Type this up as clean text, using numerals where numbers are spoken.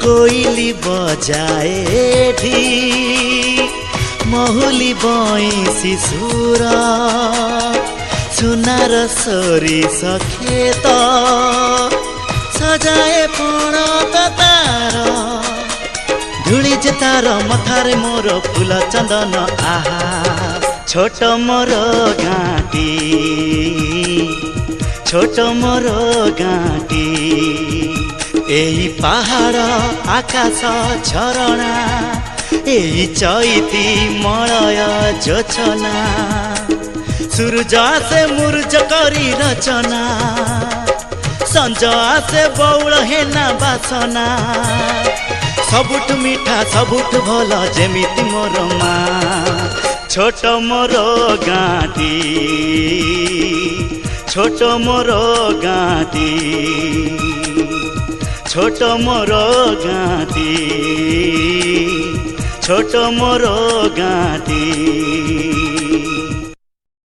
कोइली बजाए ढी महुली बइसी सुर सुनार सरी सखेत सजाए पण तार धूली जे तार मथारे मोर फूल चंदन आहा छोट मोर घाटी छोट मोर घाटी एई पहाड़ आकाश झरणा एई चैती मलय जोचना सूरज आसे मुरुज करी रचना संज आसे बौल हेना बासना सबुठ मीठा सबुठ भल जेमिति मोर माँ छोट मोर घाटी छोट मोर घाटी छोट मोर घाटी छोट मोर घाटी।